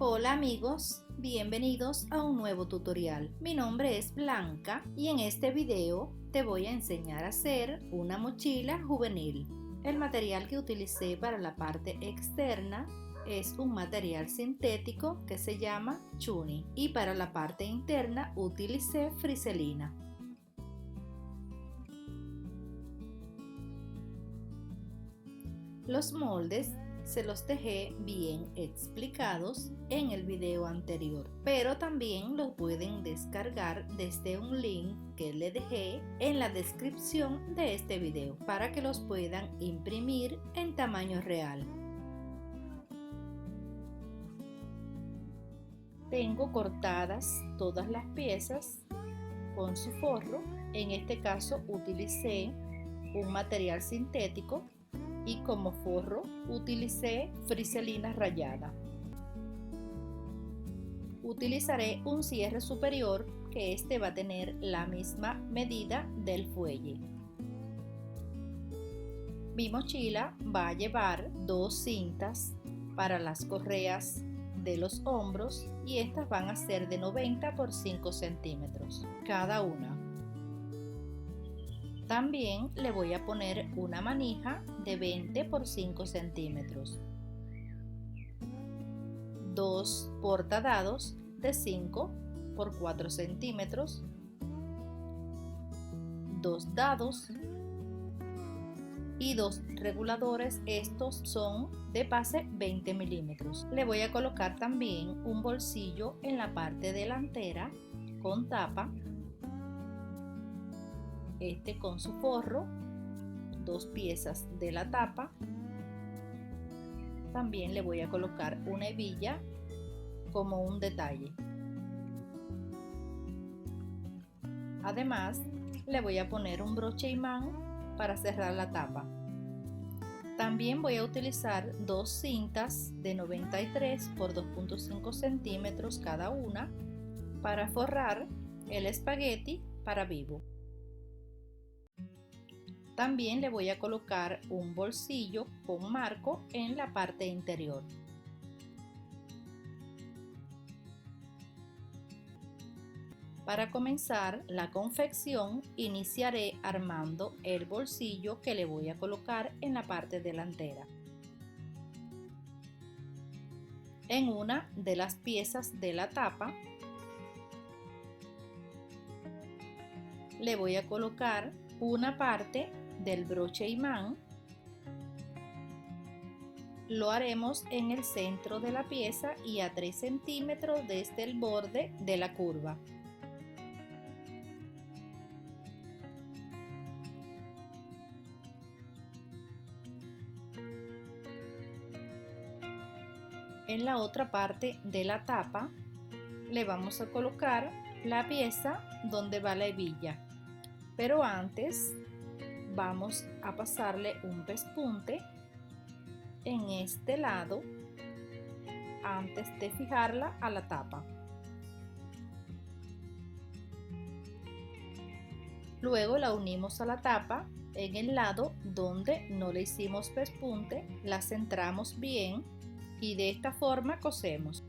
Hola amigos, bienvenidos a un nuevo tutorial. Mi nombre es Blanca y en este video te voy a enseñar a hacer una mochila juvenil. El material que utilicé para la parte externa es un material sintético que se llama chuni y para la parte interna utilicé friselina. Los moldes se los dejé bien explicados en el video anterior, pero también los pueden descargar desde un link que le dejé en la descripción de este video para que los puedan imprimir en tamaño real. Tengo cortadas todas las piezas con su forro. En este caso utilicé un material sintético y como forro utilicé friselina rayada. Utilizaré un cierre superior que este va a tener la misma medida del fuelle. Mi mochila va a llevar dos cintas para las correas de los hombros y estas van a ser de 90 por 5 centímetros cada una. También le voy a poner una manija de 20 por 5 centímetros, dos portadados de 5 por 4 centímetros, dos dados y dos reguladores. Estos son de pase 20 milímetros. Le voy a colocar también un bolsillo en la parte delantera con tapa. Con su forro, dos piezas de la tapa. También le voy a colocar una hebilla como un detalle. Además, le voy a poner un broche imán para cerrar la tapa. También voy a utilizar dos cintas de 93 por 2.5 centímetros cada una para forrar el espagueti para vivo. También le voy a colocar un bolsillo con marco en la parte interior. Para comenzar la confección, iniciaré armando el bolsillo que le voy a colocar en la parte delantera. En una de las piezas de la tapa le voy a colocar una parte del broche imán. Lo haremos en el centro de la pieza y a 3 centímetros desde el borde de la curva. En la otra parte de la tapa le vamos a colocar la pieza donde va la hebilla, pero antes vamos a pasarle un pespunte en este lado antes de fijarla a la tapa. Luego la unimos a la tapa en el lado donde no le hicimos pespunte, la centramos bien y de esta forma cosemos.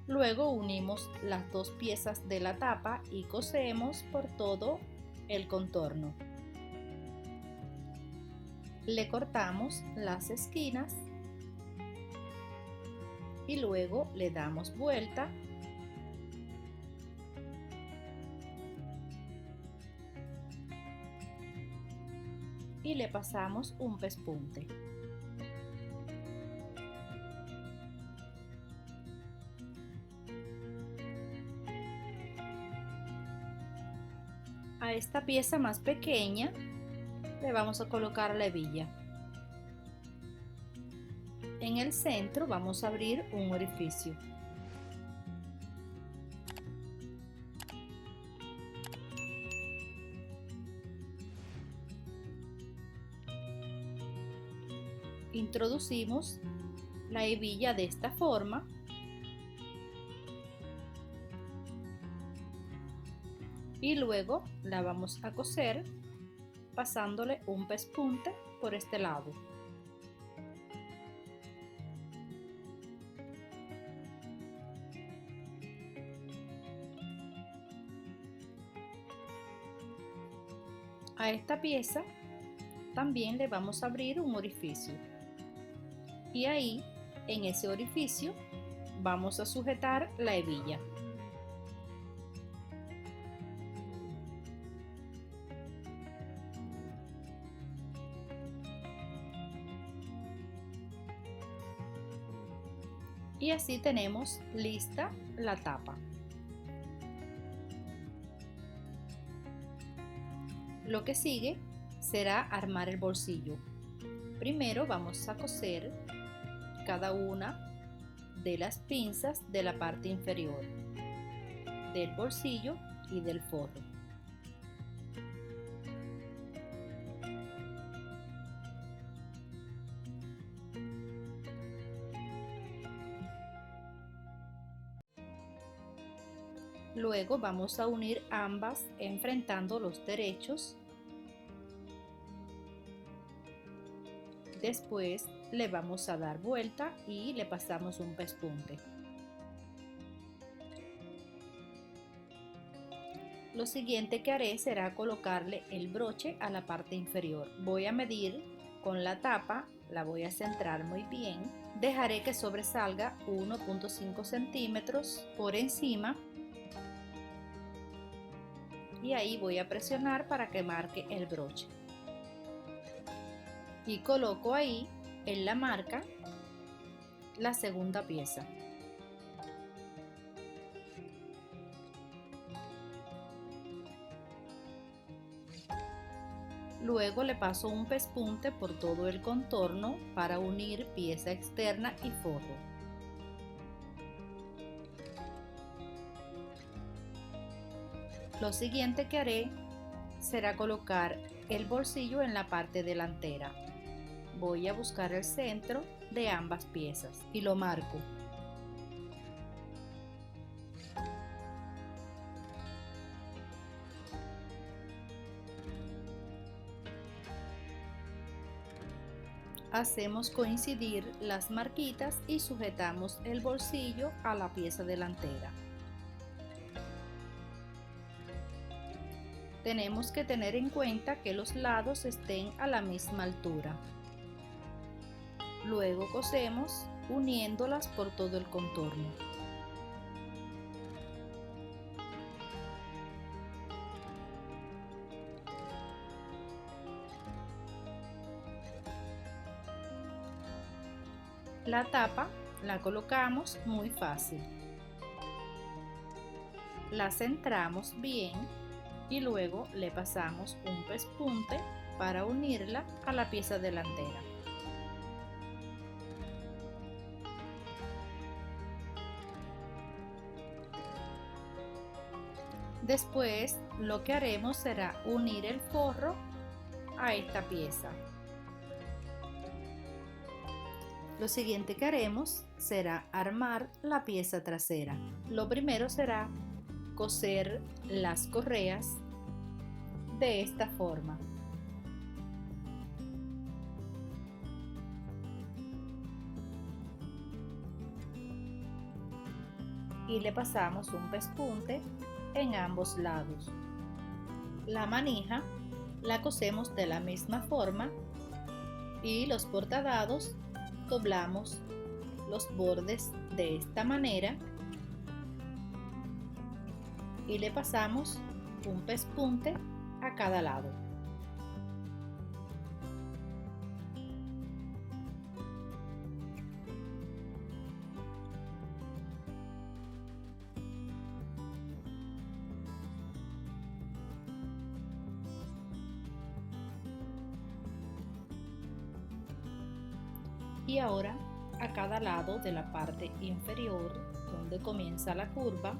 Luego unimos las dos piezas de la tapa y cosemos por todo el contorno. Le cortamos las esquinas y luego le damos vuelta y le pasamos un pespunte. A esta pieza más pequeña le vamos a colocar la hebilla. En el centro vamos a abrir un orificio. Introducimos la hebilla de esta forma y luego la vamos a coser pasándole un pespunte por este lado. A esta pieza también le vamos a abrir un orificio y ahí, en ese orificio, vamos a sujetar la hebilla. Y así tenemos lista la tapa. Lo que sigue será armar el bolsillo. Primero vamos a coser cada una de las pinzas de la parte inferior del bolsillo y del forro. Luego vamos a unir ambas enfrentando los derechos. Después le vamos a dar vuelta y le pasamos un pespunte. Lo siguiente que haré será colocarle el broche a la parte inferior. Voy a medir con la tapa, la voy a centrar muy bien. Dejaré que sobresalga 1.5 centímetros por encima. Y ahí voy a presionar para que marque el broche. Y coloco ahí en la marca la segunda pieza. Luego le paso un pespunte por todo el contorno para unir pieza externa y forro. Lo siguiente que haré será colocar el bolsillo en la parte delantera. Voy a buscar el centro de ambas piezas y lo marco. Hacemos coincidir las marquitas y sujetamos el bolsillo a la pieza delantera. Tenemos que tener en cuenta que los lados estén a la misma altura. Luego cosemos uniéndolas por todo el contorno. La tapa la colocamos muy fácil. La centramos bien y luego le pasamos un pespunte para unirla a la pieza delantera. Después lo que haremos será unir el forro a esta pieza. Lo siguiente que haremos será armar la pieza trasera. Lo primero será coser las correas de esta forma. Y le pasamos un pespunte en ambos lados. La manija la cosemos de la misma forma y los portadados doblamos los bordes de esta manera y le pasamos un pespunte a cada lado. Y ahora a cada lado de la parte inferior donde comienza la curva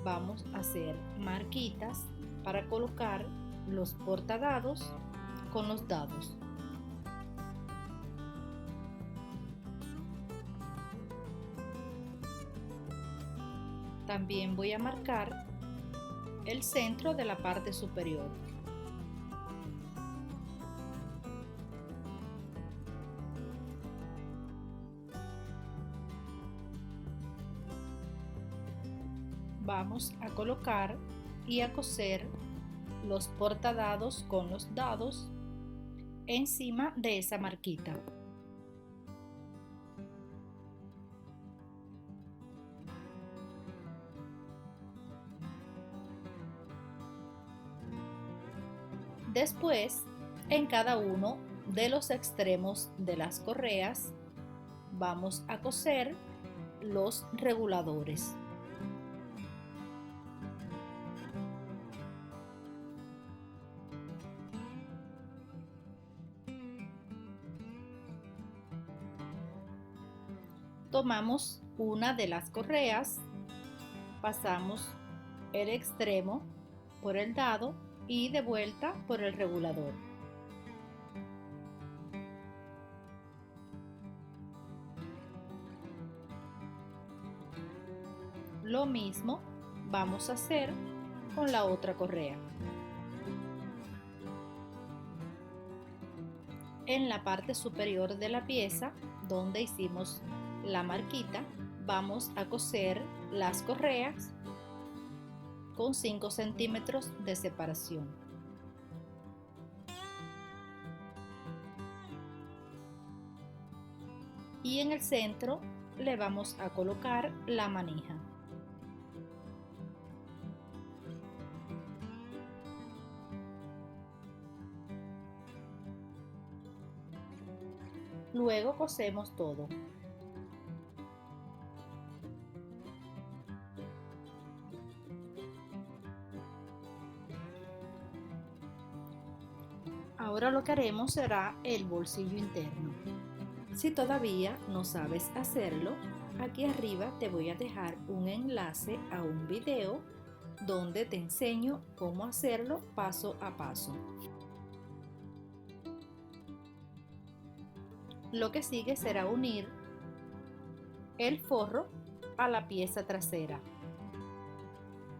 vamos a hacer marquitas para colocar los portadados con los dados. También voy a marcar el centro de la parte superior. vamos a colocar y a coser los portadados con los dados encima de esa marquita. Después, en cada uno de los extremos de las correas, vamos a coser los reguladores. Tomamos una de las correas, pasamos el extremo por el dado y de vuelta por el regulador. Lo mismo vamos a hacer con la otra correa. En la parte superior de la pieza, donde hicimos la marquita, vamos a coser las correas con 5 centímetros de separación. Y en el centro le vamos a colocar la manija. Luego cosemos todo. Ahora lo que haremos será el bolsillo interno. Si todavía no sabes hacerlo, aquí arriba te voy a dejar un enlace a un video donde te enseño cómo hacerlo paso a paso. Lo que sigue será unir el forro a la pieza trasera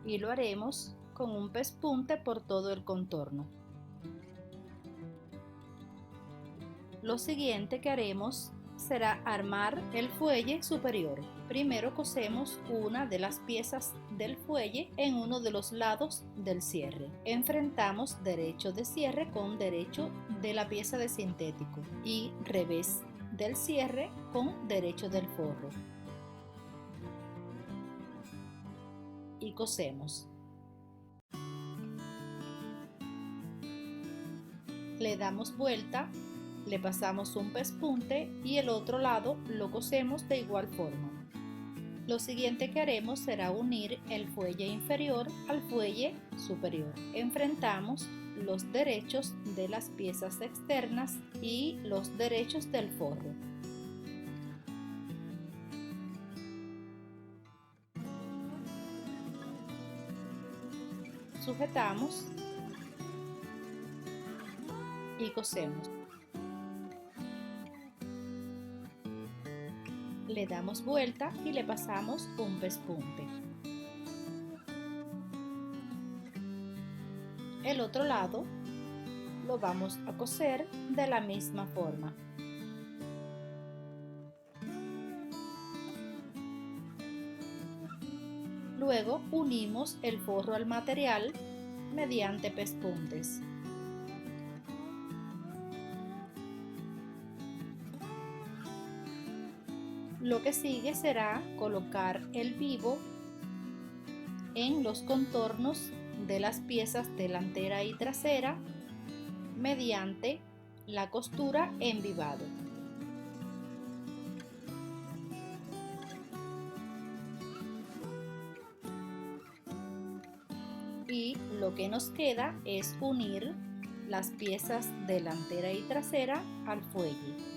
y lo haremos con un pespunte por todo el contorno. Lo siguiente que haremos será armar el fuelle superior. Primero cosemos una de las piezas del fuelle en uno de los lados del cierre. Enfrentamos derecho de cierre con derecho de la pieza de sintético y revés del cierre con derecho del forro. Y cosemos. Le damos vuelta, le pasamos un pespunte y el otro lado lo cosemos de igual forma. Lo siguiente que haremos será unir el fuelle inferior al fuelle superior. Enfrentamos los derechos de las piezas externas y los derechos del forro. Sujetamos y cosemos. Le damos vuelta y le pasamos un pespunte. El otro lado lo vamos a coser de la misma forma. Luego unimos el forro al material mediante pespuntes. Lo que sigue será colocar el vivo en los contornos de las piezas delantera y trasera mediante la costura en vivado. Y lo que nos queda es unir las piezas delantera y trasera al fuelle.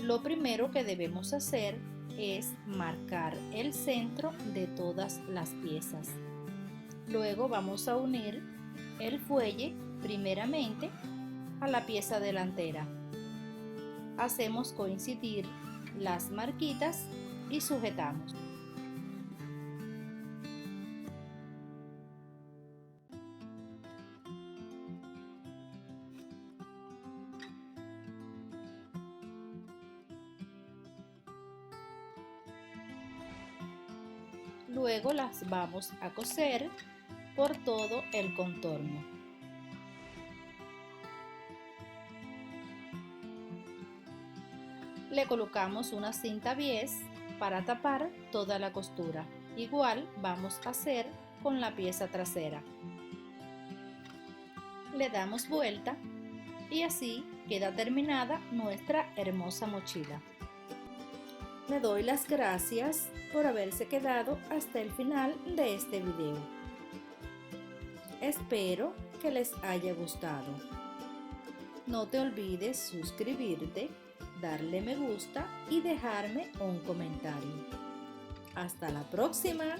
Lo primero que debemos hacer es marcar el centro de todas las piezas. Luego vamos a unir el fuelle primeramente a la pieza delantera. Hacemos coincidir las marquitas y sujetamos. Luego las vamos a coser por todo el contorno. Le colocamos una cinta bies para tapar toda la costura. Igual vamos a hacer con la pieza trasera. Le damos vuelta y así queda terminada nuestra hermosa mochila. Le doy las gracias por haberse quedado hasta el final de este video. Espero que les haya gustado. No te olvides suscribirte, darle me gusta y dejarme un comentario. Hasta la próxima.